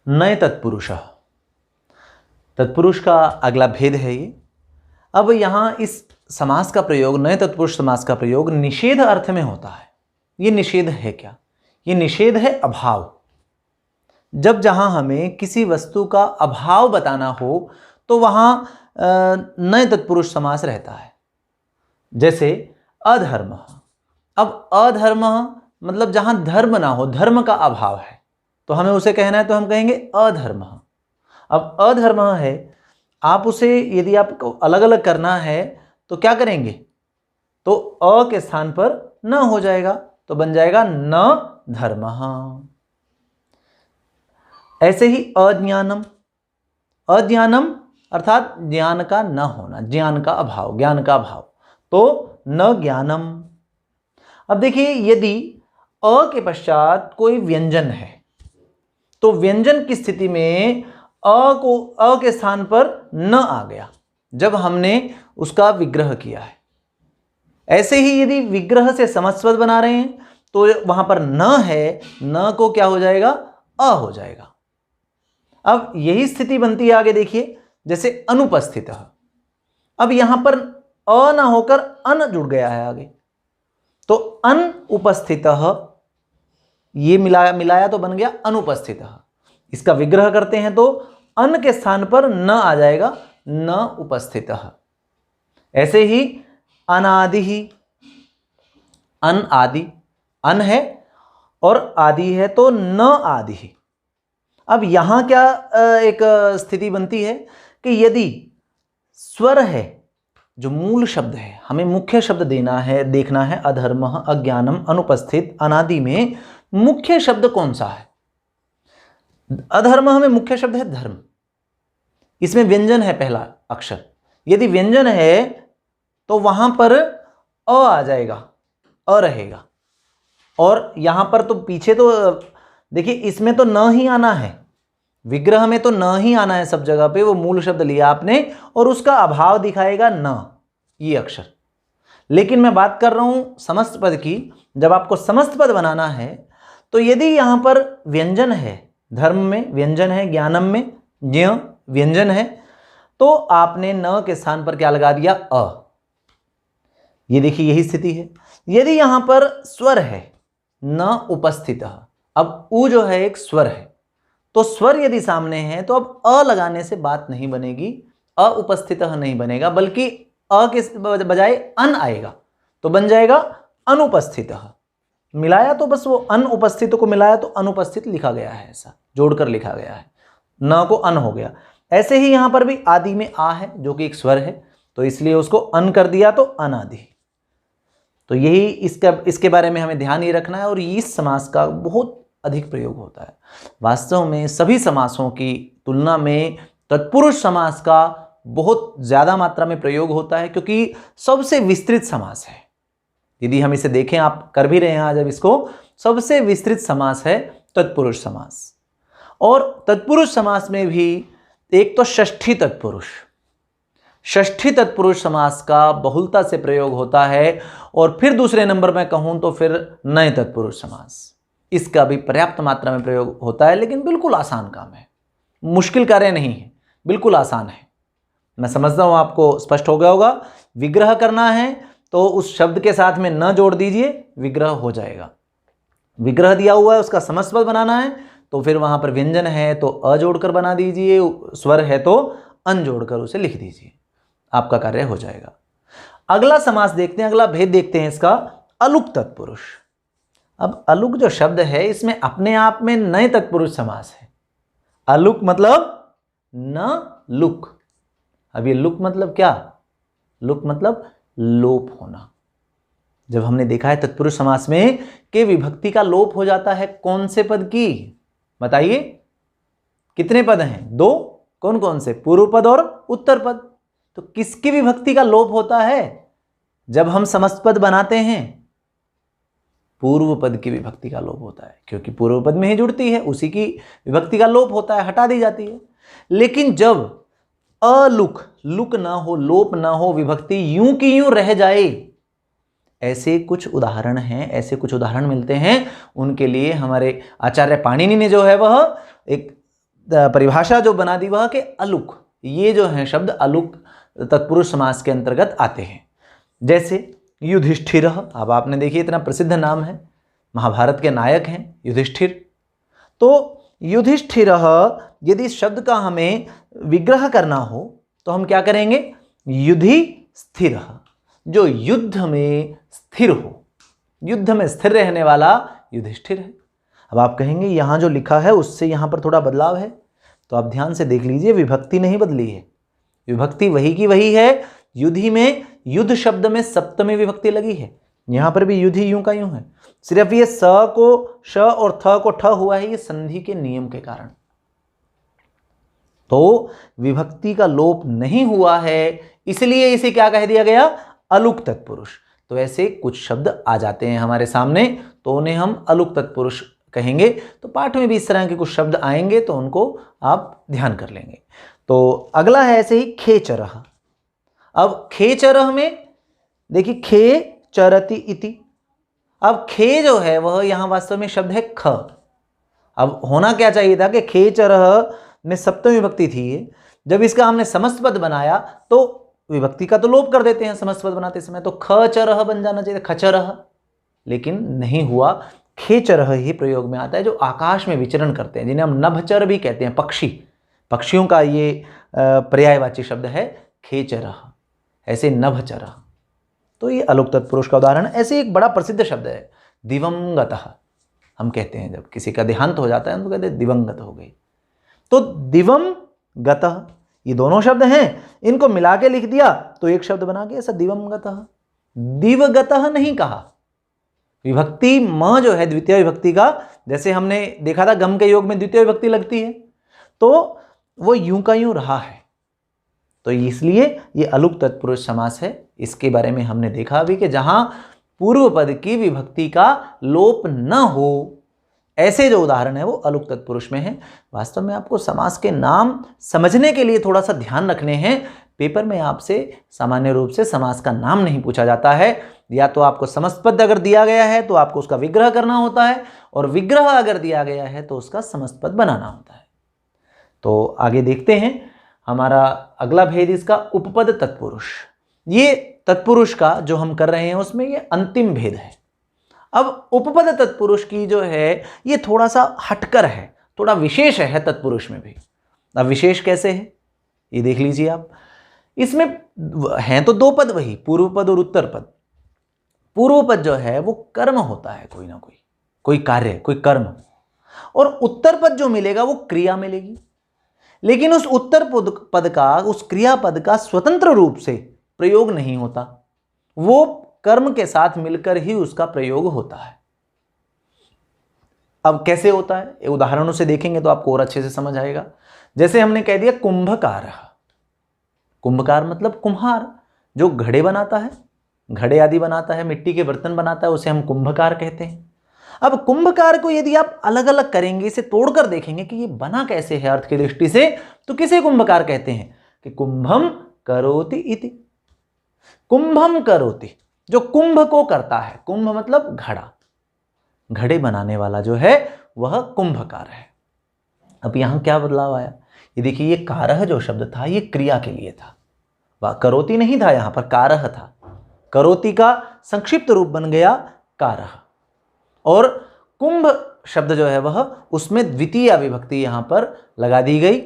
नए तत्पुरुष, तत्पुरुष का अगला भेद है ये। अब यहां इस समास का प्रयोग, नए तत्पुरुष समास का प्रयोग निषेध अर्थ में होता है। ये निषेध है क्या? ये निषेध है अभाव। जब जहां हमें किसी वस्तु का अभाव बताना हो तो वहां नए तत्पुरुष समास रहता है। जैसे अधर्म। अब अधर्म मतलब जहां धर्म ना हो, धर्म का अभाव है, तो हमें उसे कहना है तो हम कहेंगे अधर्म। अब अधर्म है, आप उसे यदि आपको अलग अलग करना है तो क्या करेंगे, तो अ के स्थान पर न हो जाएगा, तो बन जाएगा न धर्मः। ऐसे ही अज्ञानम, अज्ञानम अर्थात ज्ञान का न होना, ज्ञान का अभाव, ज्ञान का अभाव, तो न ज्ञानम। अब देखिए यदि अ के पश्चात कोई व्यंजन है तो व्यंजन की स्थिति में अ के स्थान पर न आ गया जब हमने उसका विग्रह किया है। ऐसे ही यदि विग्रह से समासपद बना रहे हैं तो वहां पर न है, न को क्या हो जाएगा, अ हो जाएगा। अब यही स्थिति बनती है आगे देखिए, जैसे अनुपस्थित। अब यहां पर अ ना होकर अन जुड़ गया है आगे, तो अनुपस्थित, ये मिलाया तो बन गया अनुपस्थित। इसका विग्रह करते हैं तो अन के स्थान पर न आ जाएगा, न उपस्थित। ऐसे ही अनादि ही, अन आदि, अन है और आदि है तो न आदि ही। अब यहां क्या एक स्थिति बनती है कि यदि स्वर है, जो मूल शब्द है, हमें मुख्य शब्द देना है, देखना है, अधर्म, अज्ञानम, अनुपस्थित, अनादि में मुख्य शब्द कौन सा है। अधर्म में मुख्य शब्द है धर्म, इसमें व्यंजन है पहला अक्षर। यदि व्यंजन है तो वहां पर अ आ जाएगा, अ रहेगा, और यहां पर तो पीछे तो देखिए इसमें तो न ही आना है, विग्रह में तो न ही आना है सब जगह पे। वो मूल शब्द लिया आपने और उसका अभाव दिखाएगा न, ये अक्षर। लेकिन मैं बात कर रहा हूं समस्त पद की। जब आपको समस्त पद बनाना है तो यदि यहां पर व्यंजन है, धर्म में व्यंजन है, ज्ञानम में ज्ञ व्यंजन है, तो आपने न के स्थान पर क्या लगा दिया, अ। ये देखिए यही स्थिति है। यदि यहां पर स्वर है, न उपस्थित, अब उ जो है एक स्वर है, तो स्वर यदि सामने है तो अब अ लगाने से बात नहीं बनेगी, अनुपस्थित नहीं बनेगा, बल्कि अ के बजाय अन आएगा, तो बन जाएगा अनुपस्थित। मिलाया तो बस वो अनुपस्थित को मिलाया तो अनुपस्थित लिखा गया है, ऐसा जोड़कर लिखा गया है, न को अन हो गया। ऐसे ही यहां पर भी आदि में आ है जो कि एक स्वर है, तो इसलिए उसको अन कर दिया तो अनादि। तो यही इसके बारे में हमें ध्यान ये रखना है। और इस समास का बहुत अधिक प्रयोग होता है। वास्तव में सभी समासों की तुलना में तत्पुरुष समास का बहुत ज्यादा मात्रा में प्रयोग होता है, क्योंकि सबसे विस्तृत समास है। यदि हम इसे देखें, आप कर भी रहे हैं आज, अब इसको सबसे विस्तृत समास है तत्पुरुष समास। और तत्पुरुष समास में भी एक तो षष्ठी तत्पुरुष, षष्ठी तत्पुरुष समास का बहुलता से प्रयोग होता है। और फिर दूसरे नंबर में कहूं तो फिर नए तत्पुरुष समास, इसका भी पर्याप्त मात्रा में प्रयोग होता है। लेकिन बिल्कुल आसान काम है, मुश्किल कार्य नहीं है, बिल्कुल आसान है। मैं समझता हूं आपको स्पष्ट हो गया होगा। विग्रह करना है तो उस शब्द के साथ में न जोड़ दीजिए, विग्रह हो जाएगा। विग्रह दिया हुआ है, उसका समस्त पद बनाना है तो फिर वहां पर व्यंजन है तो अ जोड़कर बना दीजिए, स्वर है तो अन जोड़कर उसे लिख दीजिए, आपका कार्य हो जाएगा। अगला समास देखते हैं, अगला भेद देखते हैं इसका, अलुक तत्पुरुष। अब अलुक जो शब्द है, इसमें अपने आप में नए तत्पुरुष समास है। अलुक मतलब न लुक। अब ये लुक मतलब क्या, लुक मतलब लोप होना। जब हमने देखा है तत्पुरुष समास में कि विभक्ति का लोप हो जाता है, कौन से पद की, बताइए कितने पद हैं, दो, कौन कौन से, पूर्व पद और उत्तर पद। तो किसकी विभक्ति का लोप होता है जब हम समस्त पद बनाते हैं, पूर्व पद की विभक्ति का लोप होता है, क्योंकि पूर्व पद में ही जुड़ती है, उसी की विभक्ति का लोप होता है, हटा दी जाती है। लेकिन जब अलुक, लुक ना हो, लोप ना हो, विभक्ति यूं की यूं रह जाए, ऐसे कुछ उदाहरण हैं, ऐसे कुछ उदाहरण मिलते हैं। उनके लिए हमारे आचार्य पाणिनि ने जो है वह एक परिभाषा जो बना दी, वह कि अलुक, ये जो है शब्द अलुक तत्पुरुष समास के अंतर्गत आते हैं। जैसे युधिष्ठिर, अब आपने देखिए इतना प्रसिद्ध नाम है, महाभारत के नायक हैं युधिष्ठिर। तो युधिष्ठिर, यदि शब्द का हमें विग्रह करना हो तो हम क्या करेंगे, युधि स्थिर, जो युद्ध में स्थिर हो, युद्ध में स्थिर रहने वाला युधिष्ठिर है। अब आप कहेंगे यहां जो लिखा है उससे यहां पर थोड़ा बदलाव है, तो आप ध्यान से देख लीजिए, विभक्ति नहीं बदली है, विभक्ति वही की वही है। युधि में युद्ध शब्द में सप्तमी विभक्ति लगी है, यहां पर भी युधि यूं का यूं है, सिर्फ ये स को श और थ को ठ हुआ है, ये संधि के नियम के कारण। तो विभक्ति का लोप नहीं हुआ है, इसलिए इसे क्या कह दिया गया, अलुक तत्पुरुष। तो ऐसे कुछ शब्द आ जाते हैं हमारे सामने, तो उन्हें हम अलुक तत्पुरुष कहेंगे। तो पाठ में भी इस तरह के कुछ शब्द आएंगे, तो उनको आप ध्यान कर लेंगे। तो अगला है ऐसे ही खेचरः। अब खेचरः में देखिए, खे चरति इति। अब खे जो है वह यहां वास्तव में शब्द है ख। अब होना क्या चाहिए था कि खेचरः में सप्तमी विभक्ति थी, जब इसका हमने समस्त पद बनाया तो विभक्ति का तो लोप कर देते हैं समस्त पद बनाते समय, तो खचरः बन जाना चाहिए खचरः, लेकिन नहीं हुआ। खेचरः ही प्रयोग में आता है, जो आकाश में विचरण करते हैं, जिन्हें हम नभचर भी कहते हैं, पक्षी, पक्षियों का ये पर्यायवाची शब्द है खेचरः, ऐसे नभचरः। तो ये अलुक तत्पुरुष का उदाहरण। ऐसे एक बड़ा प्रसिद्ध शब्द है दिवंगतः, हम कहते हैं जब किसी का देहांत हो जाता है हम तो कहते हैं दिवंगत हो गई। तो दिवम गतः, ये दोनों शब्द हैं, इनको मिला के लिख दिया तो एक शब्द बना के ऐसा दिवम गतः। दिवगतः नहीं कहा, विभक्ति म जो है द्वितीय विभक्ति का, जैसे हमने देखा था गम के योग में द्वितीय विभक्ति लगती है, तो वो यूं का यूं रहा है, तो इसलिए ये अलुक तत्पुरुष समास है। इसके बारे में हमने देखा अभी कि जहां पूर्व पद की विभक्ति का लोप न हो, ऐसे जो उदाहरण है वो अलुक तत्पुरुष में है। वास्तव में आपको समास के नाम समझने के लिए थोड़ा सा ध्यान रखने हैं। पेपर में आपसे सामान्य रूप से समास का नाम नहीं पूछा जाता है, या तो आपको समस्त पद अगर दिया गया है तो आपको उसका विग्रह करना होता है, और विग्रह अगर दिया गया है तो उसका समस्त पद बनाना होता है। तो आगे देखते हैं, हमारा अगला भेद इसका उपपद तत्पुरुष। ये तत्पुरुष का जो हम कर रहे हैं उसमें ये अंतिम भेद है। अब उपपद तत्पुरुष की जो है ये थोड़ा सा हटकर है, थोड़ा विशेष है तत्पुरुष में भी। अब विशेष कैसे है ये देख लीजिए आप। इसमें हैं तो दो पद वही, पूर्व पद और उत्तर पद। पूर्व पद जो है वो कर्म होता है, कोई ना कोई कार्य, कोई कर्म, और उत्तर पद जो मिलेगा वो क्रिया मिलेगी। लेकिन उस उत्तर पद का, उस क्रिया पद का स्वतंत्र रूप से प्रयोग नहीं होता, वो कर्म के साथ मिलकर ही उसका प्रयोग होता है। अब कैसे होता है उदाहरणों से देखेंगे तो आपको और अच्छे से समझ आएगा। जैसे हमने कह दिया कुंभकार। कुंभकार मतलब कुम्हार, जो घड़े बनाता है, घड़े आदि बनाता है, मिट्टी के बर्तन बनाता है, उसे हम कुंभकार कहते हैं। अब कुंभकार को यदि आप अलग अलग करेंगे, इसे तोड़कर देखेंगे कि ये बना कैसे है अर्थ की दृष्टि से, तो किसे कुंभकार कहते हैं कि कुंभम करोति इति। कुंभम करोति, जो कुंभ को करता है, कुंभ मतलब घड़ा, घड़े बनाने वाला जो है वह कुंभकार है। अब यहां क्या बदलाव आया, ये देखिए, ये कारह जो शब्द था ये क्रिया के लिए था, वह करोति नहीं था, यहां पर कारह था। करोति का संक्षिप्त रूप बन गया कारह, और कुंभ शब्द जो है वह, उसमें द्वितीय विभक्ति यहां पर लगा दी गई।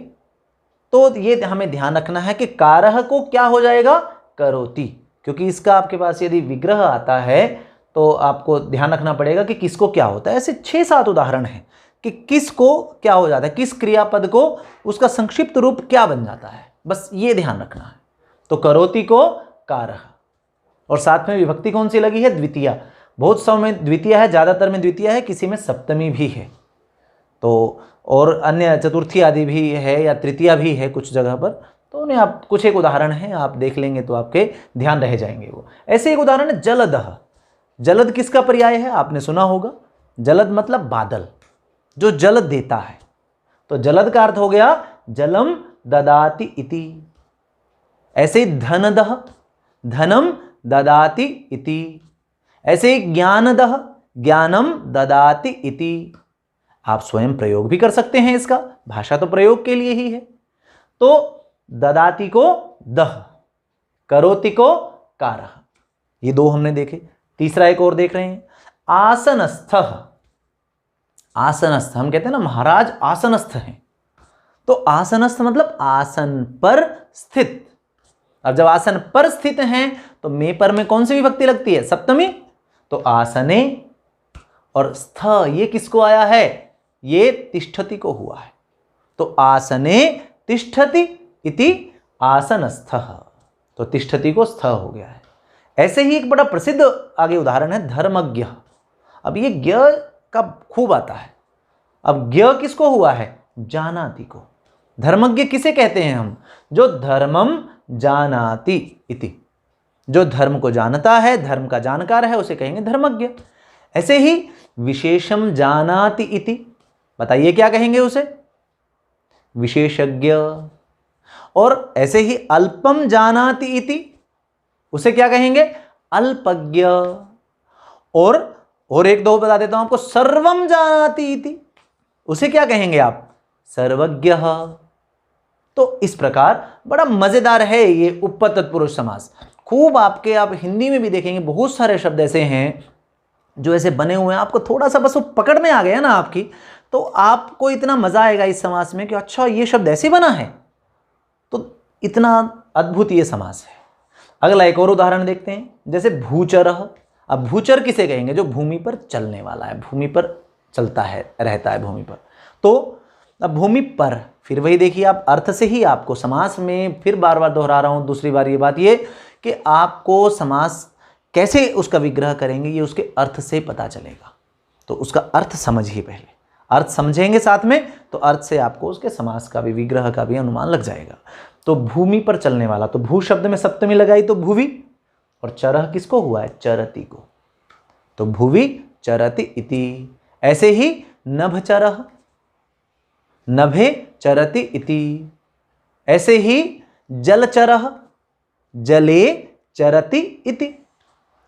तो ये हमें ध्यान रखना है कि कारह को क्या हो जाएगा, करोति, क्योंकि इसका आपके पास यदि विग्रह आता है तो आपको ध्यान रखना पड़ेगा कि किसको क्या होता है। ऐसे 6-7 उदाहरण हैं कि किसको क्या हो जाता है, किस क्रियापद को उसका संक्षिप्त रूप क्या बन जाता है, बस ये ध्यान रखना है। तो करोति को कारह, और साथ में विभक्ति कौन सी लगी है, द्वितीय। बहुत समय में द्वितीय है, ज़्यादातर में द्वितीय है, किसी में सप्तमी भी है, तो और अन्य चतुर्थी आदि भी है या तृतीया भी है कुछ जगह पर। तो उन्हें आप कुछ एक उदाहरण हैं, आप देख लेंगे तो आपके ध्यान रह जाएंगे वो। ऐसे एक उदाहरण है जलदः। जलद किसका पर्याय है, आपने सुना होगा, जलद मतलब बादल, जो जल देता है। तो जलद का अर्थ हो गया जलम ददाति इति। ऐसे धनदः, धनम ददाति इति। ऐसे ज्ञानदः, ज्ञानम ददाति इति। आप स्वयं प्रयोग भी कर सकते हैं इसका, भाषा तो प्रयोग के लिए ही है। तो ददाति को दह, करोति को कारह, ये दो हमने देखे। तीसरा एक और देख रहे हैं, आसनस्थः। आसनस्थ, हम कहते हैं ना महाराज आसनस्थ हैं, तो आसनस्थ मतलब आसन पर स्थित। अब जब आसन पर स्थित हैं तो मे पर में कौन सी विभक्ति लगती है, सप्तमी। तो आसने, और स्थ ये किसको आया है, ये तिष्ठति को हुआ है, तो आसने तिष्ठति इति आसनस्थः, तो तिष्ठति को स्थ हो गया है। ऐसे ही एक बड़ा प्रसिद्ध आगे उदाहरण है धर्मज्ञ। अब ये ज्ञ का खूब आता है। अब ज्ञ किसको हुआ है, जानाति को। धर्मज्ञ किसे कहते हैं हम, जो धर्मम जानाति इति, जो धर्म को जानता है, धर्म का जानकार है, उसे कहेंगे धर्मज्ञ। ऐसे ही विशेषम जानाति इति, बताइए क्या कहेंगे उसे, विशेषज्ञ। और ऐसे ही अल्पम जानाति इति, उसे क्या कहेंगे, अल्पज्ञ। और एक दो बता देता हूं आपको, सर्वम जानाति इति, उसे क्या कहेंगे आप, सर्वज्ञ। तो इस प्रकार बड़ा मजेदार है ये उपपद तत्पुरुष समास। खूब आप हिंदी में भी देखेंगे बहुत सारे शब्द ऐसे हैं जो ऐसे बने हुए हैं, आपको थोड़ा सा बस वो पकड़ में आ गया ना आपकी, तो आपको इतना मजा आएगा इस समास में कि अच्छा ये शब्द ऐसे बना है, तो इतना अद्भुत ये समास है। अगला एक और उदाहरण देखते हैं, जैसे भूचरः। अब भूचर किसे कहेंगे, जो भूमि पर चलने वाला है, भूमि पर चलता है, रहता है भूमि पर। तो अब भूमि पर, फिर वही देखिए आप अर्थ से ही आपको समास में, फिर बार बार दोहरा रहा हूं दूसरी बार ये बात, ये कि आपको समास कैसे उसका विग्रह करेंगे ये उसके अर्थ से पता चलेगा। तो उसका अर्थ समझिए, पहले अर्थ समझेंगे साथ में, तो अर्थ से आपको उसके समास का भी, विग्रह का भी अनुमान लग जाएगा। तो भूमि पर चलने वाला, तो भू शब्द में सप्तमी लगाई तो भुवि, और चरह किसको हुआ है, चरति को, तो भुवि चरति इति। ऐसे ही नभचरः, नभे चरति इति। ऐसे ही जलचरः, जले चरति इति।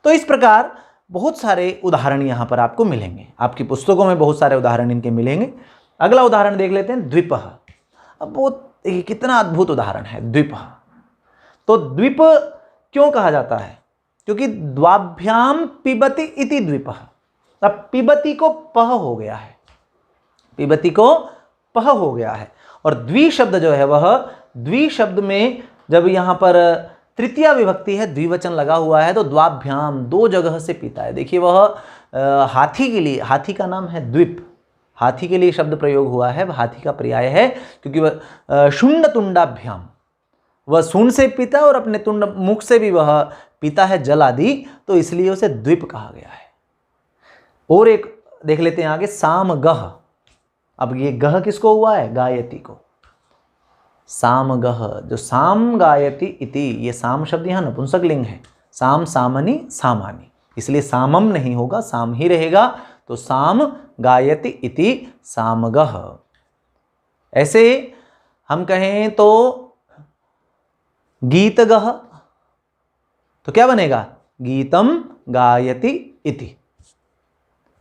तो इस प्रकार बहुत सारे उदाहरण यहां पर आपको मिलेंगे, आपकी पुस्तकों में बहुत सारे उदाहरण इनके मिलेंगे। अगला उदाहरण देख लेते हैं, द्विपः। अब बहुत कितना अद्भुत उदाहरण है द्विपः। तो द्वीप क्यों कहा जाता है, क्योंकि द्वाभ्याम पिबति इति द्विपः। अब पिबति को पह हो गया है, पिबति को पह हो गया है, और द्वि शब्द जो है वह, द्वि शब्द में जब यहां पर तृतीया विभक्ति है, द्विवचन लगा हुआ है, तो द्वाभ्याम, दो जगह से पीता है। देखिए वह हाथी के लिए, हाथी का नाम है द्विप, हाथी के लिए शब्द प्रयोग हुआ है, हाथी का पर्याय है, क्योंकि वह शुंड तुंडाभ्याम, वह सूंड से पीता है और अपने तुंड मुख से भी वह पीता है जल आदि, तो इसलिए उसे द्वीप कहा गया है। और एक देख लेते हैं आगे, सामगह। अब ये गह किसको हुआ है, गायति को, सामगह, जो साम गायति इति, ये साम शब्द यहाँ नपुंसक लिंग है, साम सामनी सामानी, इसलिए सामम नहीं होगा, साम ही रहेगा, तो साम गायति इति सामगह। ऐसे हम कहें तो गीतगह, तो क्या बनेगा, गीतम गायति इति,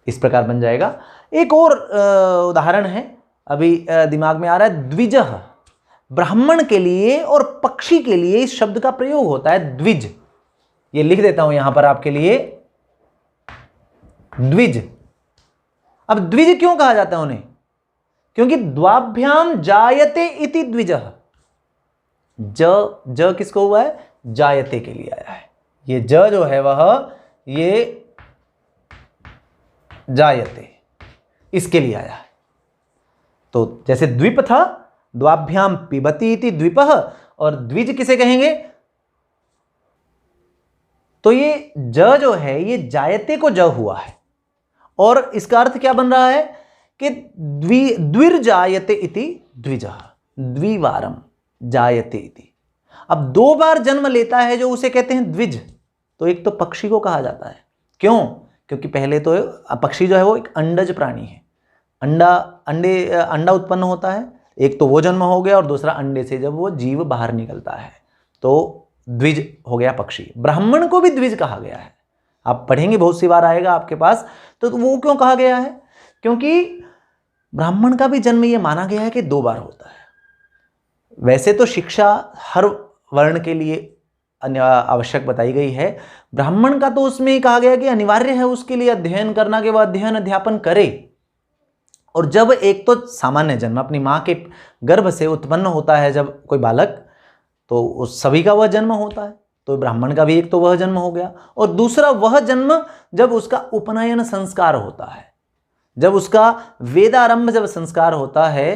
इस प्रकार बन जाएगा। एक और उदाहरण है अभी दिमाग में आ रहा है, द्विजः। ब्राह्मण के लिए और पक्षी के लिए इस शब्द का प्रयोग होता है द्विज। ये लिख देता हूं यहां पर आपके लिए, द्विज। अब द्विज क्यों कहा जाता है उन्हें, क्योंकि द्वाभ्याम जायते इति द्विजः। ज किसको हुआ है, जायते के लिए आया है, ये ज जो है वह, ये जायते, इसके लिए आया है। तो जैसे द्वीप था, द्वाभ्याम पिबति इति द्विपः, और द्विज किसे कहेंगे, तो ये ज जो है ये जायते को ज हुआ है, और इसका अर्थ क्या बन रहा है कि द्विर्जायते इति द्विजः, द्विवारम जायते इति। अब दो बार जन्म लेता है जो उसे कहते हैं द्विज। तो एक तो पक्षी को कहा जाता है, क्यों, क्योंकि पहले तो पक्षी जो है वो एक अंडज प्राणी है, अंडा उत्पन्न होता है, एक तो वो जन्म हो गया, और दूसरा अंडे से जब वो जीव बाहर निकलता है तो द्विज हो गया पक्षी। ब्राह्मण को भी द्विज कहा गया है, आप पढ़ेंगे बहुत सी बार आएगा आपके पास। तो वो क्यों कहा गया है, क्योंकि ब्राह्मण का भी जन्म ये माना गया है कि दो बार होता है। वैसे तो शिक्षा हर वर्ण के लिए आवश्यक बताई गई है, ब्राह्मण का तो उसमें ही कहा गया कि अनिवार्य है उसके लिए अध्ययन करना, कि वह अध्ययन अध्यापन करे। और जब एक तो सामान्य जन्म अपनी माँ के गर्भ से उत्पन्न होता है जब कोई बालक, तो उस सभी का वह जन्म होता है, तो ब्राह्मण का भी एक तो वह जन्म हो गया, और दूसरा वह जन्म जब उसका उपनयन संस्कार होता है, जब उसका वेदारंभ जब संस्कार होता है।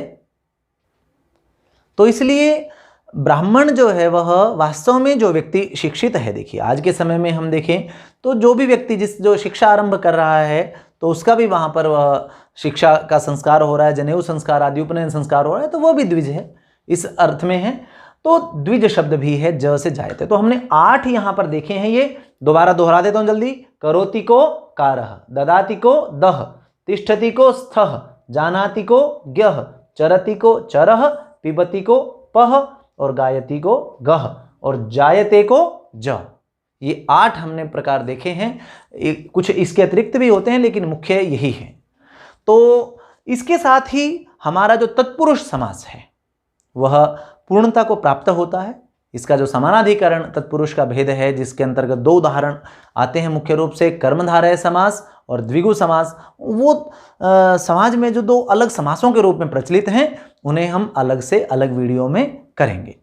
तो इसलिए ब्राह्मण जो है वह वास्तव में जो व्यक्ति शिक्षित है, देखिए आज के समय में हम देखें तो जो भी व्यक्ति जो शिक्षा आरंभ कर रहा है तो उसका भी वहाँ पर वह शिक्षा का संस्कार हो रहा है, जनेऊ संस्कार आदि उपनयन संस्कार हो रहा है, तो वह भी द्विज है, इस अर्थ में है। तो द्विज शब्द भी है ज से जायते। तो हमने 8 यहाँ पर देखे हैं, ये दोबारा दोहरा देता हूँ जल्दी। करोति को कारः, ददाति को दह, तिष्ठति को स्थः, जानाति को ज्ञः, चरति को चरः, पिबति को पह, और गायति को गह, और जायते को ज। ये 8 हमने प्रकार देखे हैं। कुछ इसके अतिरिक्त भी होते हैं लेकिन मुख्य यही है। तो इसके साथ ही हमारा जो तत्पुरुष समास है वह पूर्णता को प्राप्त होता है। इसका जो समानाधिकरण तत्पुरुष का भेद है, जिसके अंतर्गत 2 उदाहरण आते हैं मुख्य रूप से, कर्मधारय समास और द्विगु समास। वो समाज में जो 2 अलग समासों के रूप में प्रचलित हैं उन्हें हम अलग से अलग वीडियो में करेंगे।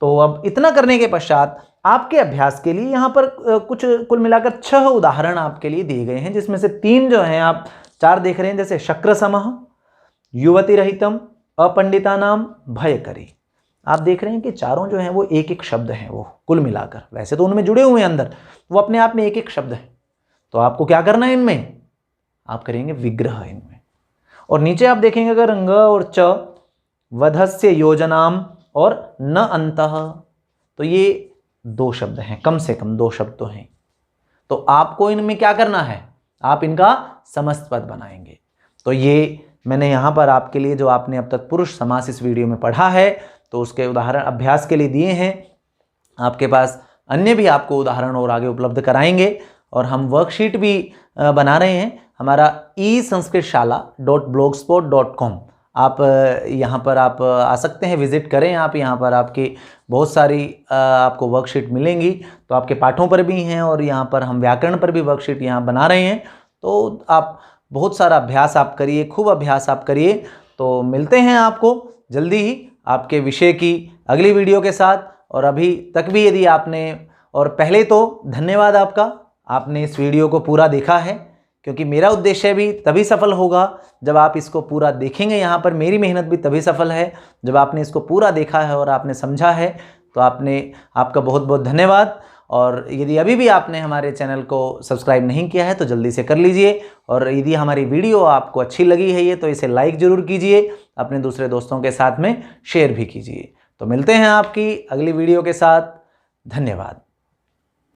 तो अब इतना करने के पश्चात आपके अभ्यास के लिए यहाँ पर कुछ कुल मिलाकर 6 उदाहरण आपके लिए दिए गए हैं, जिसमें से 3 जो हैं आप 4 देख रहे हैं, जैसे शक्र समः, युवती रहितम, अपंडितानाम, भयकरी। आप देख रहे हैं कि चारों जो हैं वो एक एक शब्द हैं, वो कुल मिलाकर, वैसे तो उनमें जुड़े हुए हैं अंदर, वो अपने आप में एक एक शब्द है। तो आपको क्या करना है इनमें, आप करेंगे विग्रह इनमें। और नीचे आप देखेंगे अगर ङ और च, वधस्य योजनाम और न अंतः, तो ये 2 शब्द हैं, कम से कम 2 शब्द तो हैं। तो आपको इनमें क्या करना है, आप इनका समस्त पद बनाएंगे। तो ये मैंने यहाँ पर आपके लिए जो आपने अब तत्पुरुष समास इस वीडियो में पढ़ा है तो उसके उदाहरण अभ्यास के लिए दिए हैं। आपके पास अन्य भी आपको उदाहरण और आगे उपलब्ध कराएंगे, और हम वर्कशीट भी बना रहे हैं। हमारा esanskritshalla.blogspot.com, आप यहाँ पर आप आ सकते हैं, विजिट करें आप। यहाँ पर आपकी बहुत सारी आपको वर्कशीट मिलेंगी, तो आपके पाठों पर भी हैं और यहाँ पर हम व्याकरण पर भी वर्कशीट यहाँ बना रहे हैं। तो आप बहुत सारा अभ्यास आप करिए, खूब अभ्यास आप करिए। तो मिलते हैं आपको जल्दी ही आपके विषय की अगली वीडियो के साथ। और अभी तक भी यदि आपने, और पहले तो धन्यवाद आपका, आपने इस वीडियो को पूरा देखा है, क्योंकि मेरा उद्देश्य भी तभी सफल होगा जब आप इसको पूरा देखेंगे। यहाँ पर मेरी मेहनत भी तभी सफल है जब आपने इसको पूरा देखा है और आपने समझा है। तो आपका बहुत बहुत धन्यवाद। और यदि अभी भी आपने हमारे चैनल को सब्सक्राइब नहीं किया है तो जल्दी से कर लीजिए। और यदि हमारी वीडियो आपको अच्छी लगी है ये, तो इसे लाइक ज़रूर कीजिए, अपने दूसरे दोस्तों के साथ में शेयर भी कीजिए। तो मिलते हैं आपकी अगली वीडियो के साथ। धन्यवाद।